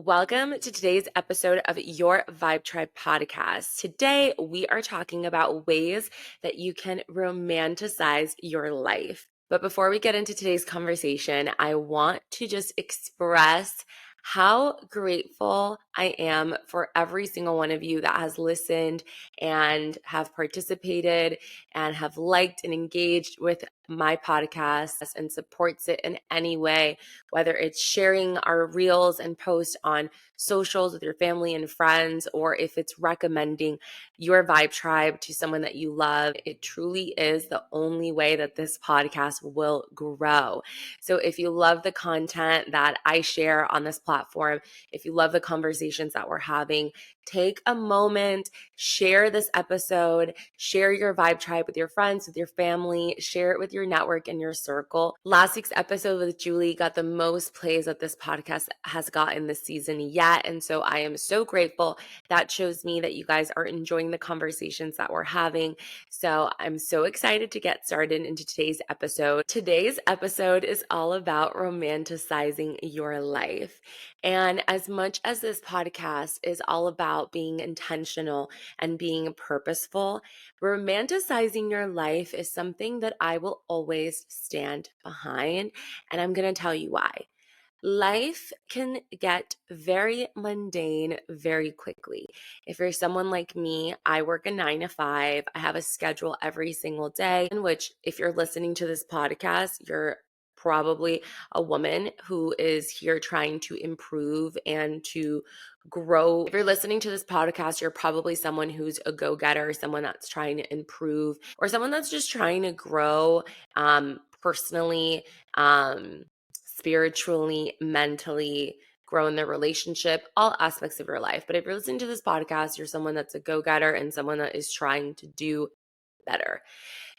Welcome to today's episode of Your Vibe Tribe podcast. Today, we are talking about ways that you can romanticize your life. But before we get into today's conversation, I want to just express how grateful I am for every single one of you that has listened and have participated and have liked and engaged with my podcast and supports it in any way, whether it's sharing our reels and posts on socials with your family and friends, or if it's recommending Your Vibe Tribe to someone that you love. It truly is the only way that this podcast will grow. So if you love the content that I share on this platform, if you love the conversations that we're having, take a moment, share this episode, share Your Vibe Tribe with your friends, with your family, share it with your network and your circle. Last week's episode with Julie got the most plays that this podcast has gotten this season yet. And so I am so grateful. That shows me that you guys are enjoying the conversations that we're having. So I'm so excited to get started into today's episode. Today's episode is all about romanticizing your life. And as much as this podcast is all about being intentional and being purposeful, romanticizing your life is something that I will always stand behind. And I'm going to tell you why. Life can get very mundane very quickly. If you're someone like me, I work a 9 to 5. I have a schedule every single day, in which, if you're listening to this podcast, you're probably a woman who is here trying to improve and to grow. If you're listening to this podcast, you're probably someone who's a go-getter, someone that's trying to improve, or someone that's just trying to grow personally, spiritually, mentally, grow in their relationship, all aspects of your life. But if you're listening to this podcast, you're someone that's a go-getter and someone that is trying to do better.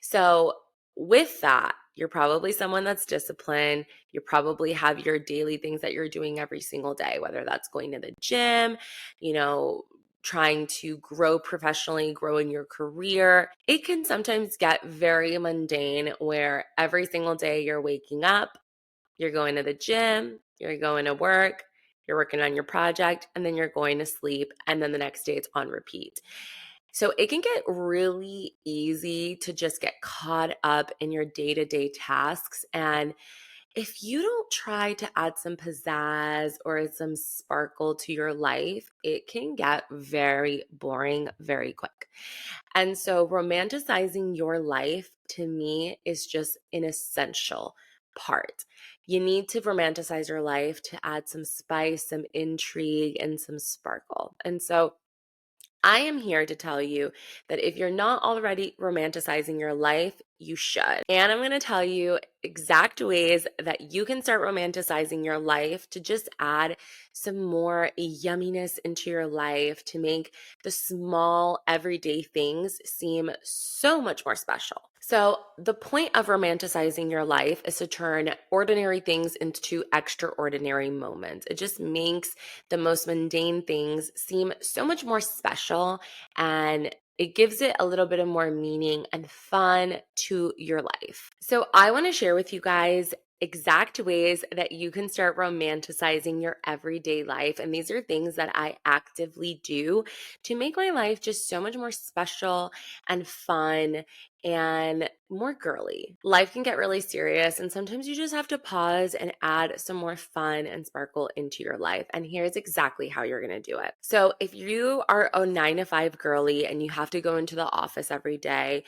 So with that, you're probably someone that's disciplined. You probably have your daily things that you're doing every single day, whether that's going to the gym, trying to grow professionally, grow in your career. It can sometimes get very mundane where every single day you're waking up, you're going to the gym, you're going to work, you're working on your project, and then you're going to sleep, and then the next day it's on repeat. So it can get really easy to just get caught up in your day-to-day tasks. And if you don't try to add some pizzazz or some sparkle to your life, it can get very boring very quick. And so romanticizing your life, to me, is just an essential part. You need to romanticize your life to add some spice, some intrigue, and some sparkle. And so I am here to tell you that if you're not already romanticizing your life, you should. And I'm going to tell you exact ways that you can start romanticizing your life to just add some more yumminess into your life, to make the small everyday things seem so much more special. So the point of romanticizing your life is to turn ordinary things into extraordinary moments. It just makes the most mundane things seem so much more special, and it gives it a little bit of more meaning and fun to your life. So I want to share with you guys exact ways that you can start romanticizing your everyday life. And these are things that I actively do to make my life just so much more special and fun and more girly. Life can get really serious, and sometimes you just have to pause and add some more fun and sparkle into your life. And here's exactly how you're going to do it. So if you are a 9 to 5 girly and you have to go into the office every day,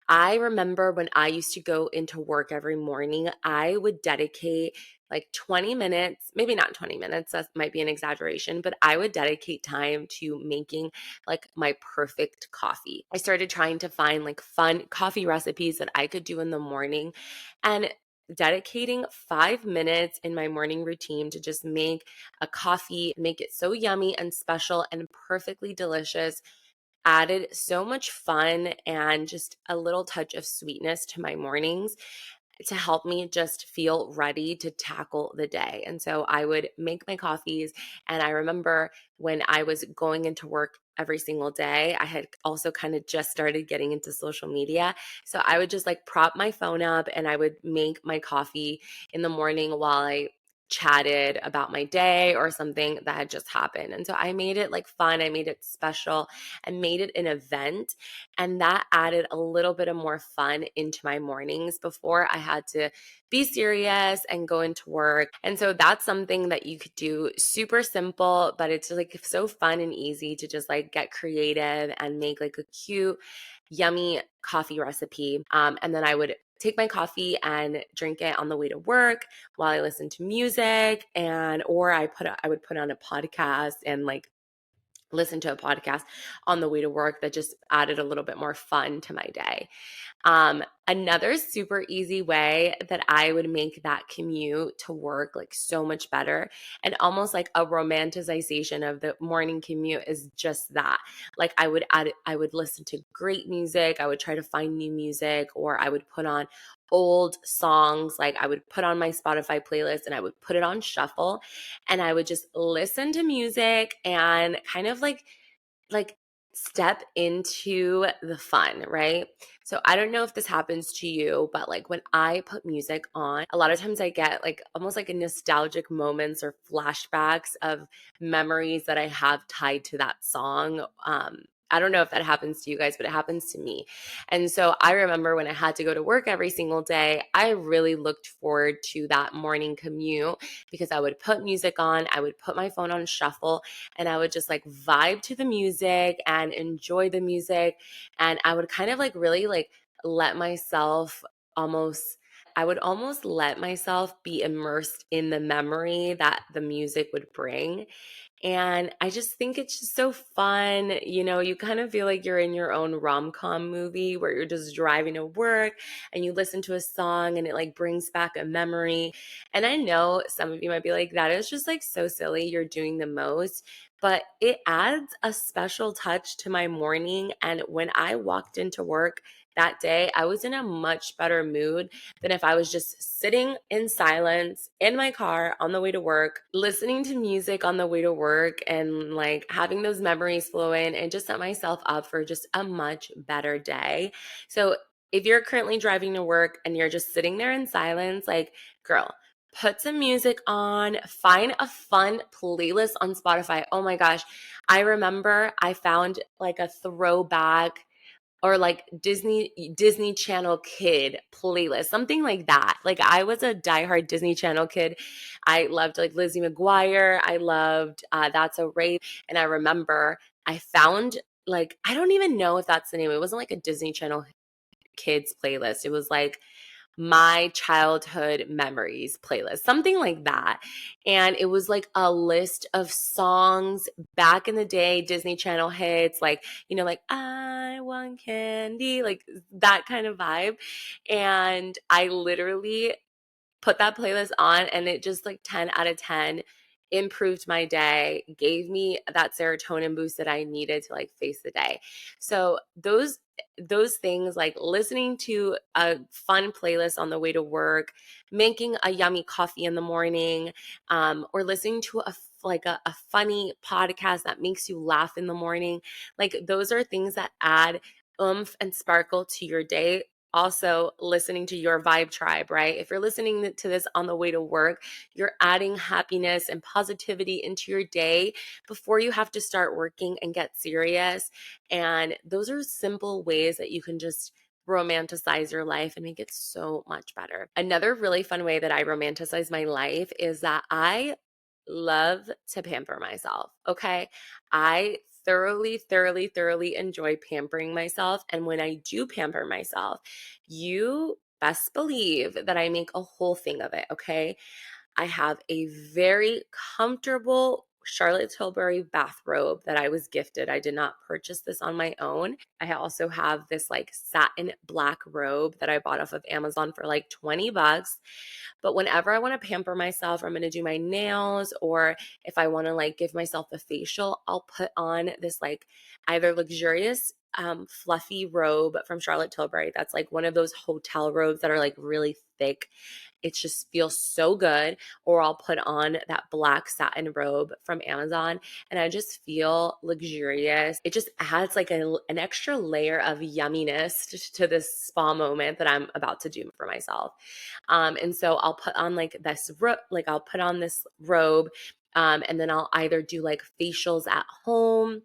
I remember when I used to go into work every morning, I would dedicate like 20 minutes, maybe not 20 minutes, that might be an exaggeration, but I would dedicate time to making like my perfect coffee. I started trying to find like fun coffee recipes that I could do in the morning, and dedicating 5 minutes in my morning routine to just make a coffee, make it so yummy and special and perfectly delicious, added so much fun and just a little touch of sweetness to my mornings to help me just feel ready to tackle the day. And so I would make my coffees. And I remember when I was going into work every single day, I had also kind of just started getting into social media. So I would just like prop my phone up and I would make my coffee in the morning while I chatted about my day or something that had just happened. And so I made it like fun, I made it special, and made it an event. And that added a little bit of more fun into my mornings before I had to be serious and go into work. And so that's something that you could do, super simple, but it's like so fun and easy to just like get creative and make like a cute, yummy coffee recipe. And then I would take my coffee and drink it on the way to work while I listen to music, and or I would put on a podcast and like listen to a podcast on the way to work that just added a little bit more fun to my day. Another super easy way that I would make that commute to work like so much better, and almost like a romanticization of the morning commute, is just that. Like I would listen to great music. I would try to find new music, or I would put on old songs. Like I would put on my Spotify playlist and I would put it on shuffle, and I would just listen to music and kind of like step into the fun, right? So I don't know if this happens to you, but like when I put music on, a lot of times I get like almost like a nostalgic moments or flashbacks of memories that I have tied to that song. I don't know if that happens to you guys, but it happens to me. And so I remember when I had to go to work every single day, I really looked forward to that morning commute because I would put music on, I would put my phone on shuffle, and I would just like vibe to the music and enjoy the music. And I would kind of like really like let myself almost I would almost let myself be immersed in the memory that the music would bring. And I just think it's just so fun. You know, you kind of feel like you're in your own rom-com movie where you're just driving to work and you listen to a song and it like brings back a memory. And I know some of you might be like, that is just like so silly. You're doing the most. But it adds a special touch to my morning. And when I walked into work that day, I was in a much better mood than if I was just sitting in silence in my car on the way to work, listening to music on the way to work, and like having those memories flow in and just set myself up for just a much better day. So if you're currently driving to work and you're just sitting there in silence, like, girl, put some music on, find a fun playlist on Spotify. Oh my gosh. I remember I found like a throwback or like Disney Channel kid playlist, something like that. Like I was a diehard Disney Channel kid. I loved like Lizzie McGuire. I loved That's a Rape. And I remember I found like, I don't even know if that's the name. It wasn't like a Disney Channel kids playlist. It was like my childhood memories playlist, something like that. And it was like a list of songs back in the day, Disney Channel hits, like, you know, like I want candy, like that kind of vibe. And I literally put that playlist on and it just like 10 out of 10 improved my day, gave me that serotonin boost that I needed to like face the day. So those things, like listening to a fun playlist on the way to work, making a yummy coffee in the morning, or listening to a funny podcast that makes you laugh in the morning, like those are things that add oomph and sparkle to your day. Also listening to your vibe tribe, right? If you're listening to this on the way to work, you're adding happiness and positivity into your day before you have to start working and get serious. And those are simple ways that you can just romanticize your life and make it so much better. Another really fun way that I romanticize my life is that I love to pamper myself. Okay. I thoroughly enjoy pampering myself. And when I do pamper myself, you best believe that I make a whole thing of it. Okay. I have a very comfortable Charlotte Tilbury bathrobe that I was gifted. I did not purchase this on my own. I also have this like satin black robe that I bought off of Amazon for like 20 bucks. But whenever I want to pamper myself, or I'm going to do my nails, or if I want to like give myself a facial, I'll put on this like either luxurious fluffy robe from Charlotte Tilbury. That's like one of those hotel robes that are like really thick. It just feels so good. Or I'll put on that black satin robe from Amazon and I just feel luxurious. It just adds like an extra layer of yumminess to this spa moment that I'm about to do for myself. And so I'll put on like I'll put on this robe, and then I'll either do like facials at home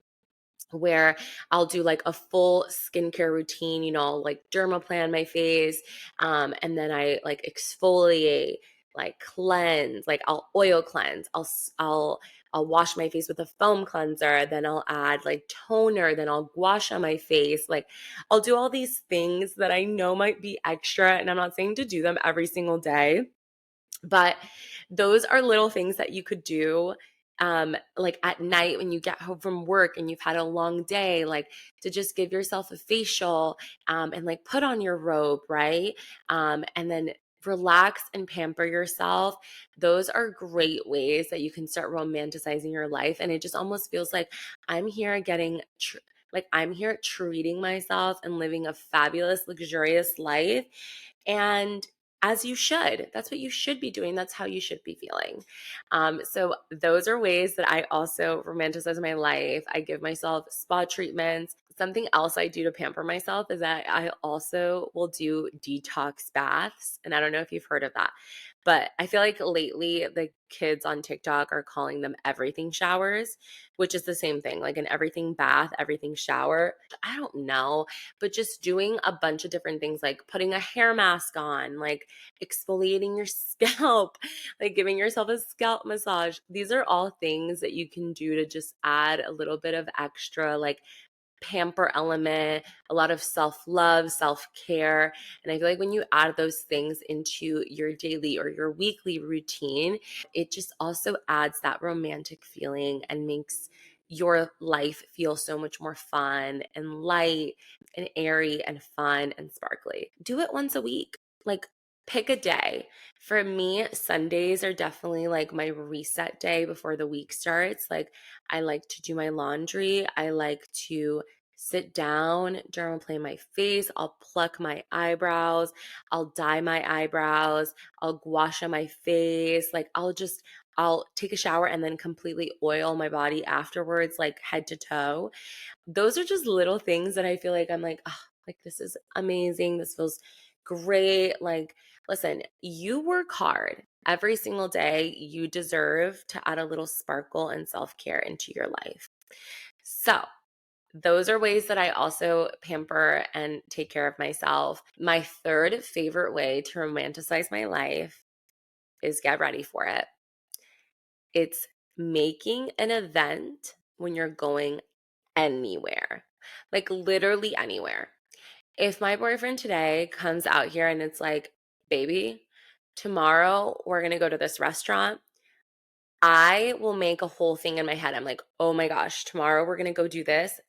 where I'll do like a full skincare routine, like dermaplan my face, and then I like exfoliate, like cleanse, like I'll oil cleanse, I'll wash my face with a foam cleanser, then I'll add like toner, then I'll gua sha my face. Like I'll do all these things that I know might be extra, and I'm not saying to do them every single day, but those are little things that you could do, like at night when you get home from work and you've had a long day, like to just give yourself a facial, and like put on your robe, right? And then relax and pamper yourself. Those are great ways that you can start romanticizing your life. And it just almost feels like I'm here I'm here treating myself and living a fabulous, luxurious life. And as you should. That's what you should be doing. That's how you should be feeling. So those are ways that I also romanticize my life. I give myself spa treatments. Something else I do to pamper myself is that I also will do detox baths. And I don't know if you've heard of that, but I feel like lately the kids on TikTok are calling them everything showers, which is the same thing, like an everything bath, everything shower. I don't know, but just doing a bunch of different things, like putting a hair mask on, like exfoliating your scalp, like giving yourself a scalp massage. These are all things that you can do to just add a little bit of extra, like pamper element, a lot of self-love, self-care. And I feel like when you add those things into your daily or your weekly routine, it just also adds that romantic feeling and makes your life feel so much more fun and light and airy and fun and sparkly. Do it once a week. Like pick a day. For me, Sundays are definitely like my reset day before the week starts. Like I like to do my laundry. I like to sit down, dermaplane my face. I'll pluck my eyebrows. I'll dye my eyebrows. I'll gua sha my face. Like I'll take a shower and then completely oil my body afterwards, like head to toe. Those are just little things that I feel like I'm like, oh, like this is amazing. This feels great. Like, listen, you work hard every single day. You deserve to add a little sparkle and self-care into your life. So, those are ways that I also pamper and take care of myself. My third favorite way to romanticize my life is, get ready for it, it's making an event when you're going anywhere, like literally anywhere. If my boyfriend today comes out here and it's like, baby, tomorrow we're going to go to this restaurant, I will make a whole thing in my head. I'm like, oh my gosh, tomorrow we're going to go do this.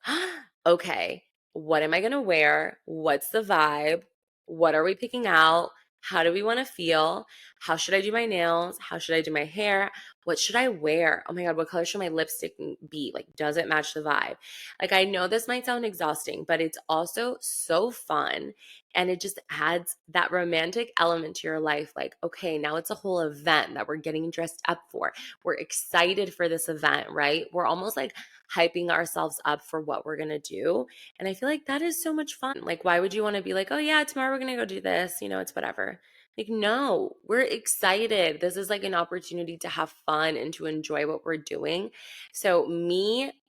Okay, what am I going to wear? What's the vibe? What are we picking out? How do we want to feel? How should I do my nails? How should I do my hair? What should I wear? Oh my God, what color should my lipstick be? Like, does it match the vibe? Like, I know this might sound exhausting, but it's also so fun. And it just adds that romantic element to your life. Like, okay, now it's a whole event that we're getting dressed up for. We're excited for this event, right? We're almost like hyping ourselves up for what we're going to do. And I feel like that is so much fun. Like, why would you want to be like, oh, yeah, tomorrow we're going to go do this? It's whatever. Like, no, we're excited. This is like an opportunity to have fun and to enjoy what we're doing. So,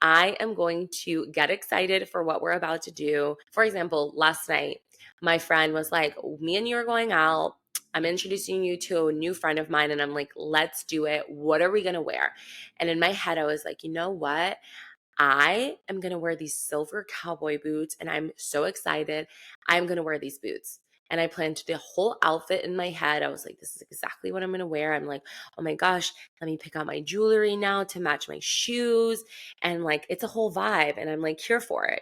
I am going to get excited for what we're about to do. For example, last night, my friend was like, me and you are going out. I'm introducing you to a new friend of mine. And I'm like, let's do it. What are we going to wear? And in my head, I was like, you know what? I am going to wear these silver cowboy boots and I'm so excited. I'm going to wear these boots. And I planned the whole outfit in my head. I was like, this is exactly what I'm going to wear. I'm like, oh my gosh, let me pick out my jewelry now to match my shoes. And like, it's a whole vibe. And I'm like, here for it.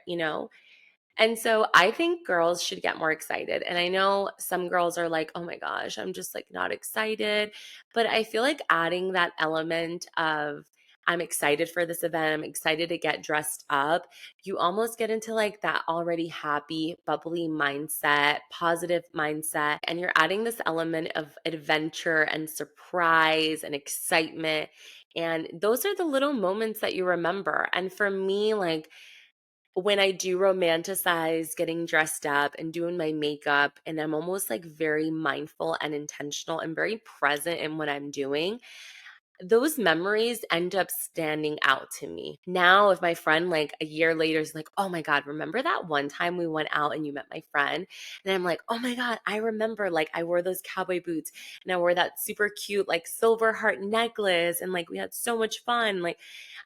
And so I think girls should get more excited. And I know some girls are like, oh my gosh, I'm just like not excited. But I feel like adding that element of I'm excited for this event. I'm excited to get dressed up. You almost get into like that already happy, bubbly mindset, positive mindset, and you're adding this element of adventure and surprise and excitement. And those are the little moments that you remember. And for me, like, when I do romanticize getting dressed up and doing my makeup, and I'm almost like very mindful and intentional and very present in what I'm doing, those memories end up standing out to me. Now, if my friend like a year later is like, oh my God, remember that one time we went out and you met my friend? And I'm like, oh my God, I remember, like, I wore those cowboy boots and I wore that super cute like silver heart necklace and like we had so much fun. Like,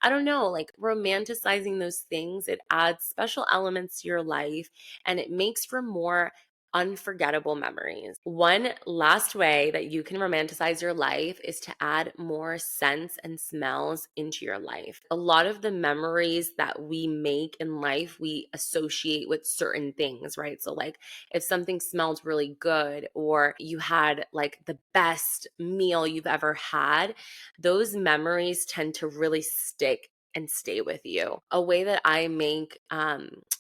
I don't know, like romanticizing those things, it adds special elements to your life and it makes for more unforgettable memories. One last way that you can romanticize your life is to add more scents and smells into your life. A lot of the memories that we make in life, we associate with certain things, right? So, like, if something smells really good or you had like the best meal you've ever had, those memories tend to really stick and stay with you. A way that I make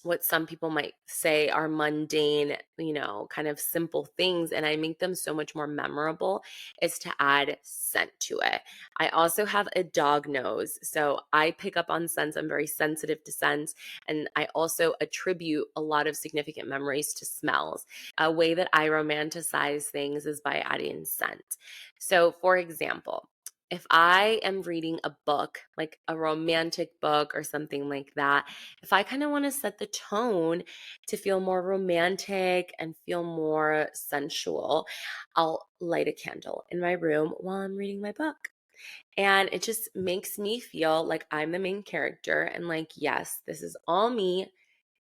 what some people might say are mundane, kind of simple things, and I make them so much more memorable is to add scent to it. I also have a dog nose, so I pick up on scents. I'm very sensitive to scents, and I also attribute a lot of significant memories to smells. A way that I romanticize things is by adding scent. So, for example, if I am reading a book, like a romantic book or something like that, if I kind of want to set the tone to feel more romantic and feel more sensual, I'll light a candle in my room while I'm reading my book. And it just makes me feel like I'm the main character and like, yes, this is all me.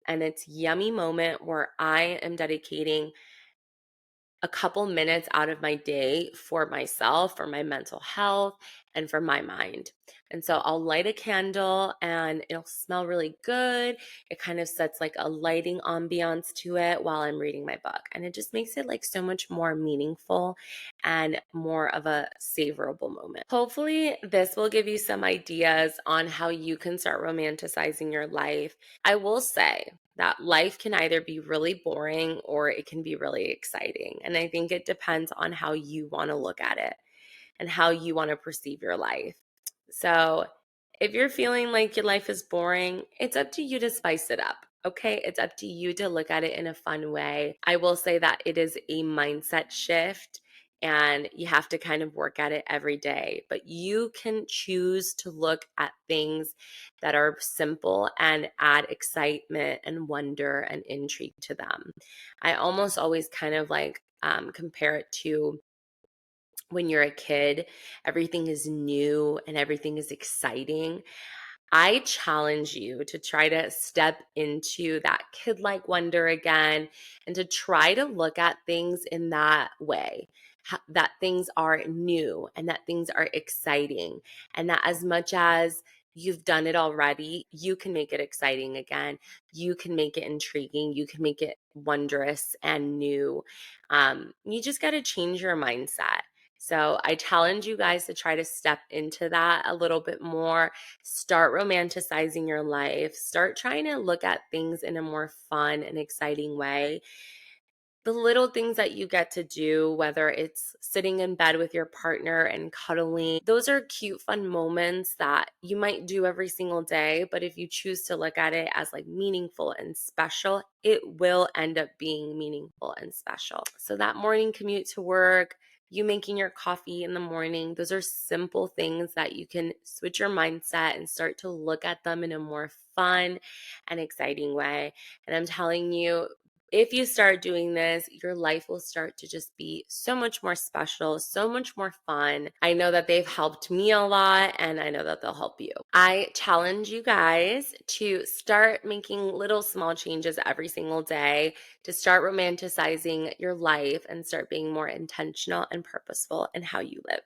And it's yummy moment where I am dedicating a couple minutes out of my day for myself, for my mental health, and for my mind. And so I'll light a candle and it'll smell really good. It kind of sets like a lighting ambiance to it while I'm reading my book. And it just makes it like so much more meaningful and more of a savorable moment. Hopefully, this will give you some ideas on how you can start romanticizing your life. I will say, that life can either be really boring or it can be really exciting. And I think it depends on how you want to look at it and how you want to perceive your life. So if you're feeling like your life is boring, it's up to you to spice it up. Okay, it's up to you to look at it in a fun way. I will say that it is a mindset shift and you have to kind of work at it every day. But you can choose to look at things that are simple and add excitement and wonder and intrigue to them. I almost always kind of like compare it to when you're a kid, everything is new and everything is exciting. I challenge you to try to step into that kid like wonder again and to try to look at things in that way. That things are new and that things are exciting, and that as much as you've done it already, you can make it exciting again. You can make it intriguing. You can make it wondrous and new. You just got to change your mindset. So I challenge you guys to try to step into that a little bit more. Start romanticizing your life. Start trying to look at things in a more fun and exciting way. The little things that you get to do, whether it's sitting in bed with your partner and cuddling, those are cute, fun moments that you might do every single day. But if you choose to look at it as like meaningful and special, it will end up being meaningful and special. So that morning commute to work, you making your coffee in the morning, those are simple things that you can switch your mindset and start to look at them in a more fun and exciting way. And I'm telling you, if you start doing this, your life will start to just be so much more special, so much more fun. I know that they've helped me a lot, and I know that they'll help you. I challenge you guys to start making little small changes every single day to start romanticizing your life and start being more intentional and purposeful in how you live.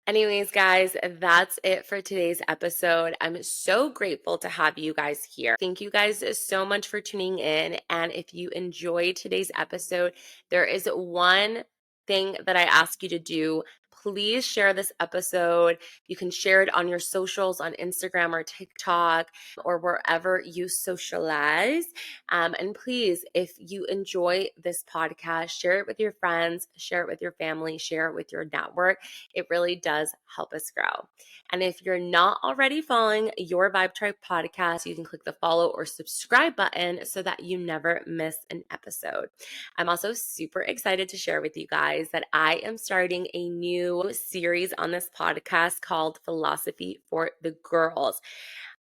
Anyways, guys, that's it for today's episode. I'm so grateful to have you guys here. Thank you guys so much for tuning in. And if you enjoyed today's episode, there is one thing that I ask you to do. please share this episode. You can share it on your socials on Instagram or TikTok or wherever you socialize. And please, if you enjoy this podcast, share it with your friends, share it with your family, share it with your network. It really does help us grow. And if you're not already following Your Vibe Tribe podcast, you can click the follow or subscribe button so that you never miss an episode. I'm also super excited to share with you guys that I am starting a new series on this podcast called Philosophy for the Girls.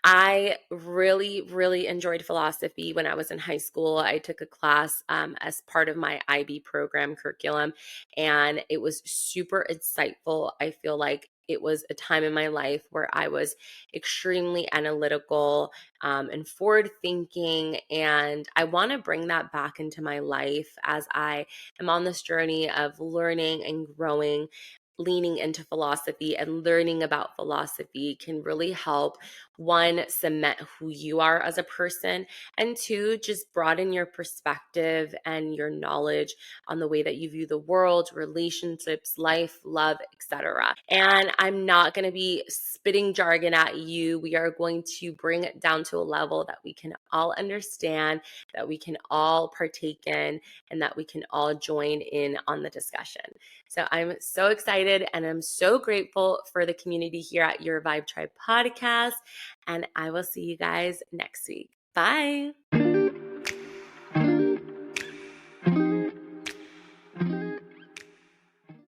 I really, really enjoyed philosophy when I was in high school. I took a class as part of my IB program curriculum, and it was super insightful. I feel like it was a time in my life where I was extremely analytical and forward thinking. And I want to bring that back into my life as I am on this journey of learning and growing. Leaning into philosophy and learning about philosophy can really help, one, cement who you are as a person, and two, just broaden your perspective and your knowledge on the way that you view the world, relationships, life, love, etc. And I'm not going to be spitting jargon at you. We are going to bring it down to a level that we can all understand, that we can all partake in, and that we can all join in on the discussion. So I'm so excited and I'm so grateful for the community here at Your Vibe Tribe podcast. And I will see you guys next week. Bye.